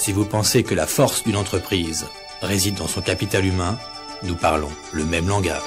Si vous pensez que la force d'une entreprise réside dans son capital humain, nous parlons le même langage.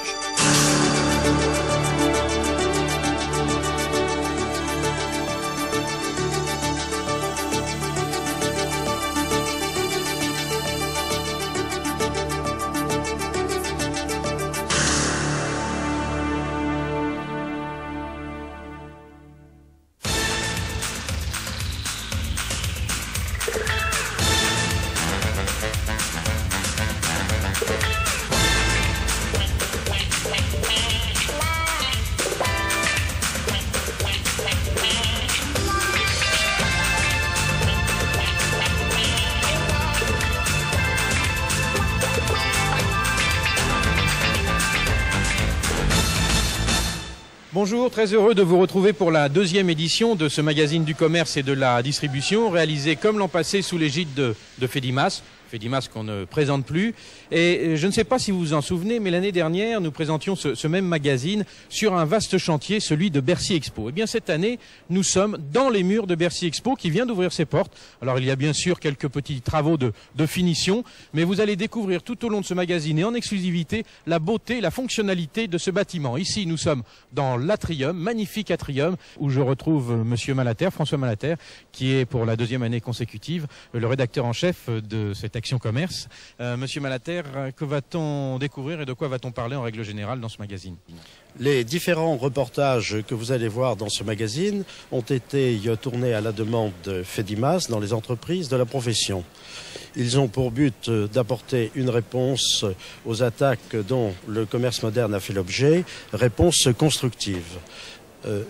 Bonjour, très heureux de vous retrouver pour la deuxième édition de ce magazine du commerce et de la distribution, réalisé comme l'an passé sous l'égide de Fedimas. Fedimas qu'on ne présente plus. Et je ne sais pas si vous vous en souvenez, mais l'année dernière, nous présentions ce même magazine sur un vaste chantier, celui de Bercy Expo. Et bien cette année, nous sommes dans les murs de Bercy Expo qui vient d'ouvrir ses portes. Alors il y a bien sûr quelques petits travaux de finition, mais vous allez découvrir tout au long de ce magazine et en exclusivité la beauté, la fonctionnalité de ce bâtiment. Ici, nous sommes dans l'atrium, magnifique atrium, où je retrouve Monsieur Malater, François Malater, qui est pour la deuxième année consécutive le rédacteur en chef de cette Action Commerce. Monsieur Malater, que va-t-on découvrir et de quoi va-t-on parler en règle générale dans ce magazine? Les différents reportages que vous allez voir dans ce magazine ont été tournés à la demande de Fedimas dans les entreprises de la profession. Ils ont pour but d'apporter une réponse aux attaques dont le commerce moderne a fait l'objet, réponse constructive.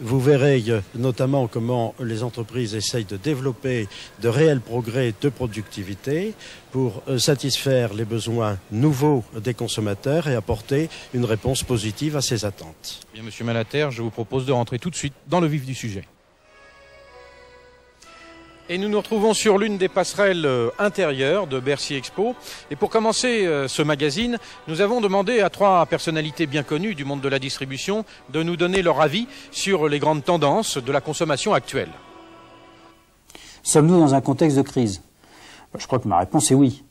Vous verrez notamment comment les entreprises essayent de développer de réels progrès de productivité pour satisfaire les besoins nouveaux des consommateurs et apporter une réponse positive à ces attentes. Bien, Monsieur Malater, je vous propose de rentrer tout de suite dans le vif du sujet. Et nous nous retrouvons sur l'une des passerelles intérieures de Bercy Expo. Et pour commencer ce magazine, nous avons demandé à trois personnalités bien connues du monde de la distribution de nous donner leur avis sur les grandes tendances de la consommation actuelle. Sommes-nous dans un contexte de crise? Je crois que ma réponse est oui.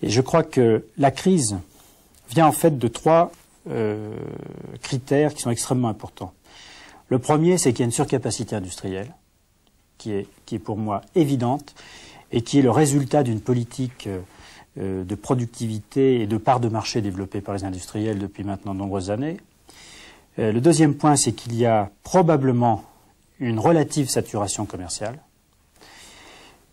Et je crois que la crise vient en fait de trois critères qui sont extrêmement importants. Le premier, c'est qu'il y a une surcapacité industrielle, qui est pour moi évidente et qui est le résultat d'une politique de productivité et de part de marché développée par les industriels depuis maintenant de nombreuses années. Le deuxième point, c'est qu'il y a probablement une relative saturation commerciale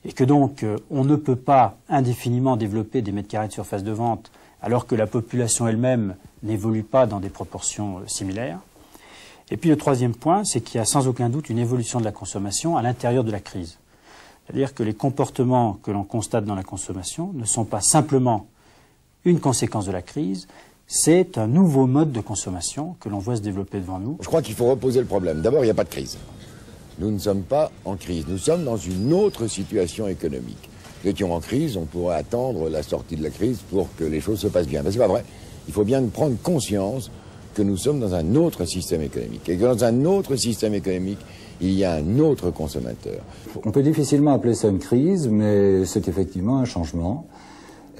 et que donc on ne peut pas indéfiniment développer des mètres carrés de surface de vente alors que la population elle-même n'évolue pas dans des proportions similaires. Et puis le troisième point, c'est qu'il y a sans aucun doute une évolution de la consommation à l'intérieur de la crise. C'est-à-dire que les comportements que l'on constate dans la consommation ne sont pas simplement une conséquence de la crise, c'est un nouveau mode de consommation que l'on voit se développer devant nous. Je crois qu'il faut reposer le problème. D'abord, il n'y a pas de crise. Nous ne sommes pas en crise. Nous sommes dans une autre situation économique. Nous étions en crise, on pourrait attendre la sortie de la crise pour que les choses se passent bien. Mais c'est pas vrai. Il faut bien prendre conscience que nous sommes dans un autre système économique. Et que dans un autre système économique, il y a un autre consommateur. On peut difficilement appeler ça une crise, mais c'est effectivement un changement.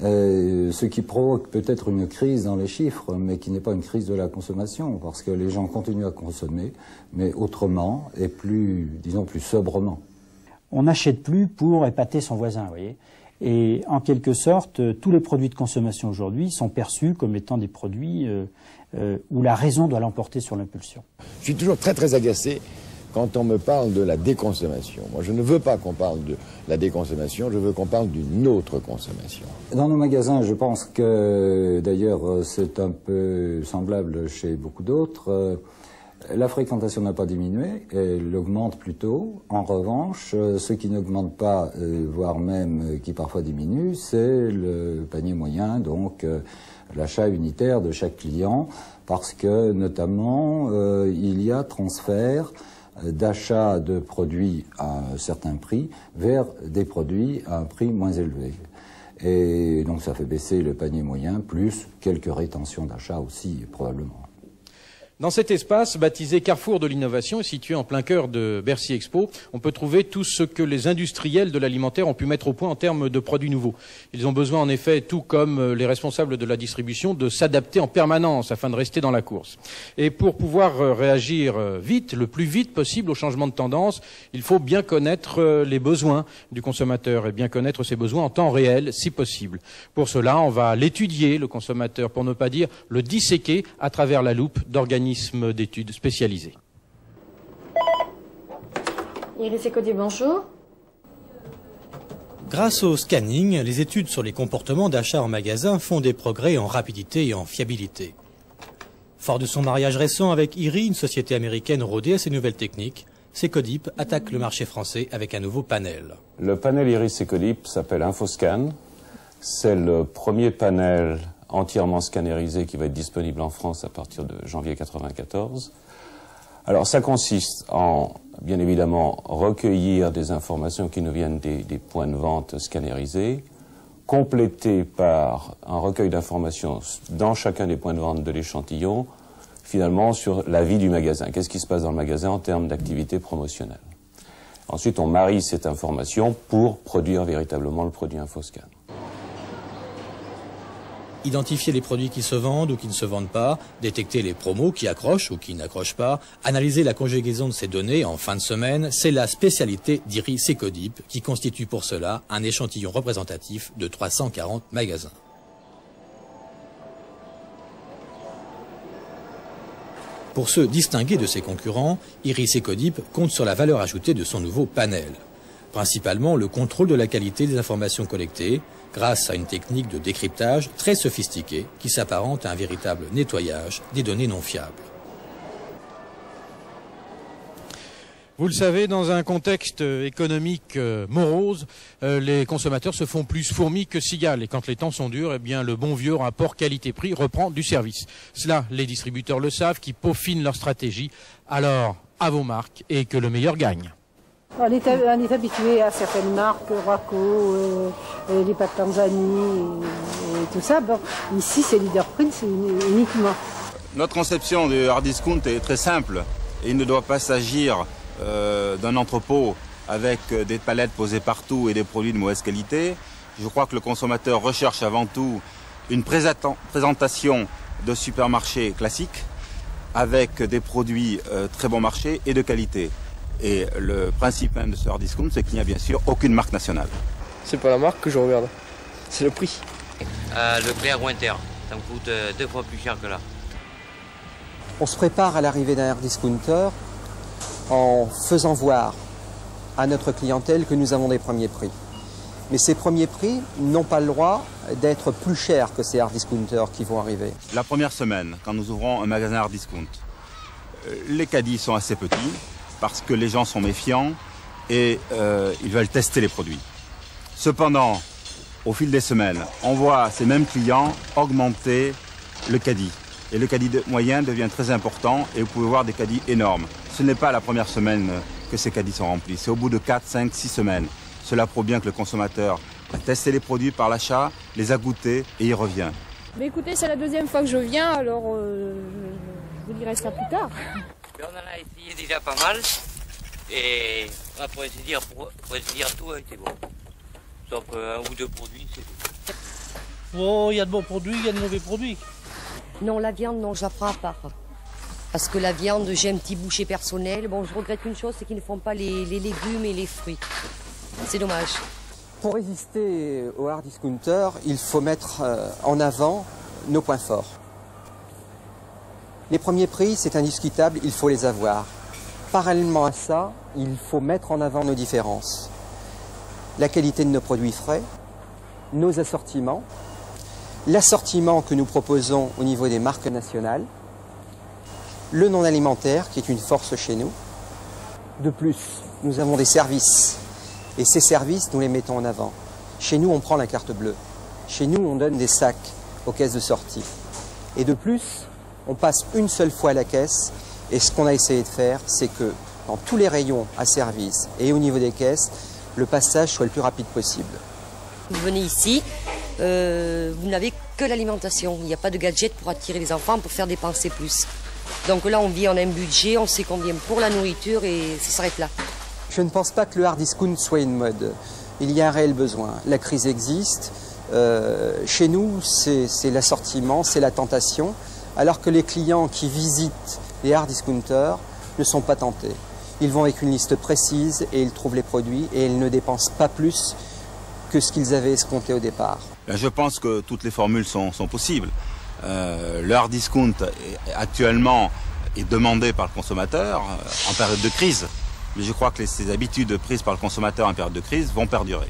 Ce qui provoque peut-être une crise dans les chiffres, mais qui n'est pas une crise de la consommation, parce que les gens continuent à consommer, mais autrement et plus, disons, plus sobrement. On n'achète plus pour épater son voisin, vous voyez. Et en quelque sorte, tous les produits de consommation aujourd'hui sont perçus comme étant des produits où la raison doit l'emporter sur l'impulsion. Je suis toujours très très agacé quand on me parle de la déconsommation. Moi, je ne veux pas qu'on parle de la déconsommation, je veux qu'on parle d'une autre consommation. Dans nos magasins, je pense que, d'ailleurs, c'est un peu semblable chez beaucoup d'autres. La fréquentation n'a pas diminué, elle augmente plutôt. En revanche, ce qui n'augmente pas, voire même qui parfois diminue, c'est le panier moyen, donc l'achat unitaire de chaque client, parce que notamment il y a transfert d'achat de produits à un certain prix vers des produits à un prix moins élevé. Et donc ça fait baisser le panier moyen, plus quelques rétentions d'achat aussi probablement. Dans cet espace, baptisé Carrefour de l'innovation et situé en plein cœur de Bercy Expo, on peut trouver tout ce que les industriels de l'alimentaire ont pu mettre au point en termes de produits nouveaux. Ils ont besoin en effet, tout comme les responsables de la distribution, de s'adapter en permanence afin de rester dans la course. Et pour pouvoir réagir vite, le plus vite possible au changement de tendance, il faut bien connaître les besoins du consommateur et bien connaître ses besoins en temps réel, si possible. Pour cela, on va l'étudier, le consommateur, pour ne pas dire le disséquer à travers la loupe d'organismes d'études spécialisés. Iris Ecodip, bonjour. Grâce au scanning, les études sur les comportements d'achat en magasin font des progrès en rapidité et en fiabilité. Fort de son mariage récent avec IRI, une société américaine rodée à ces nouvelles techniques, Ecodip attaque le marché français avec un nouveau panel. Le panel IRIS Ecodip s'appelle InfoScan. C'est le premier panel entièrement scannérisé qui va être disponible en France à partir de janvier 1994. Alors ça consiste en, bien évidemment, recueillir des informations qui nous viennent des points de vente scannérisés, complété par un recueil d'informations dans chacun des points de vente de l'échantillon, finalement sur la vie du magasin. Qu'est-ce qui se passe dans le magasin en termes d'activité promotionnelle. Ensuite, on marie cette information pour produire véritablement le produit InfoScan. Identifier les produits qui se vendent ou qui ne se vendent pas, détecter les promos qui accrochent ou qui n'accrochent pas, analyser la conjugaison de ces données en fin de semaine, c'est la spécialité d'IRIS Ecodip qui constitue pour cela un échantillon représentatif de 340 magasins. Pour se distinguer de ses concurrents, IRIS Ecodip compte sur la valeur ajoutée de son nouveau panel. Principalement le contrôle de la qualité des informations collectées, grâce à une technique de décryptage très sophistiquée qui s'apparente à un véritable nettoyage des données non fiables. Vous le savez, dans un contexte économique morose, les consommateurs se font plus fourmis que cigales. Et quand les temps sont durs, eh bien, le bon vieux rapport qualité-prix reprend du service. Cela, les distributeurs le savent, qui peaufinent leur stratégie. Alors, à vos marques et que le meilleur gagne. On est habitué à certaines marques, Roaco, les pâtes Tanzanie et tout ça. Bon, ici, c'est Leader Print uniquement. Notre conception du hard discount est très simple. Il ne doit pas s'agir d'un entrepôt avec des palettes posées partout et des produits de mauvaise qualité. Je crois que le consommateur recherche avant tout une présentation de supermarché classique avec des produits très bon marché et de qualité. Et le principe même de ce hard discount, c'est qu'il n'y a bien sûr aucune marque nationale. C'est pas la marque que je regarde, c'est le prix. Le prix agrointer, ça me coûte 2 fois plus cher que là. On se prépare à l'arrivée d'un hard discounter en faisant voir à notre clientèle que nous avons des premiers prix. Mais ces premiers prix n'ont pas le droit d'être plus chers que ces hard discounters qui vont arriver. La première semaine, quand nous ouvrons un magasin hard discount, les caddies sont assez petits parce que les gens sont méfiants et ils veulent tester les produits. Cependant, au fil des semaines, on voit ces mêmes clients augmenter le caddie. Et le caddie moyen devient très important et vous pouvez voir des caddies énormes. Ce n'est pas la première semaine que ces caddies sont remplis, c'est au bout de 4, 5, 6 semaines. Cela prouve bien que le consommateur a testé les produits par l'achat, les a goûtés et y revient. Mais écoutez, c'est la deuxième fois que je viens, alors je vous dirai ça plus tard. On en a essayé déjà pas mal et pour ainsi dire tout a été bon. Sauf un ou deux produits, c'est tout. Oh, il y a de bons produits, il y a de mauvais produits. Non, la viande, non, je la prends à part. Parce que la viande, j'ai un petit boucher personnel. Bon, je regrette une chose, c'est qu'ils ne font pas les légumes et les fruits. C'est dommage. Pour résister au hard discounter, il faut mettre en avant nos points forts. Les premiers prix, c'est indiscutable, il faut les avoir. Parallèlement à ça, il faut mettre en avant nos différences. La qualité de nos produits frais, nos assortiments, l'assortiment que nous proposons au niveau des marques nationales, le non alimentaire qui est une force chez nous. De plus, nous avons des services et ces services, nous les mettons en avant. Chez nous, on prend la carte bleue. Chez nous, on donne des sacs aux caisses de sortie. Et de plus, on passe une seule fois à la caisse et ce qu'on a essayé de faire, c'est que dans tous les rayons à service et au niveau des caisses, le passage soit le plus rapide possible. Vous venez ici, vous n'avez que l'alimentation. Il n'y a pas de gadget pour attirer les enfants, pour faire dépenser plus. Donc là, on vit en un budget, on sait combien pour la nourriture et ça s'arrête là. Je ne pense pas que le hard discount soit une mode. Il y a un réel besoin. La crise existe. Chez nous, c'est l'assortiment, c'est la tentation, alors que les clients qui visitent les hard discounters ne sont pas tentés. Ils vont avec une liste précise et ils trouvent les produits et ils ne dépensent pas plus que ce qu'ils avaient escompté au départ. Je pense que toutes les formules sont possibles. Le hard discount actuellement est demandé par le consommateur en période de crise. Mais je crois que ces habitudes prises par le consommateur en période de crise vont perdurer.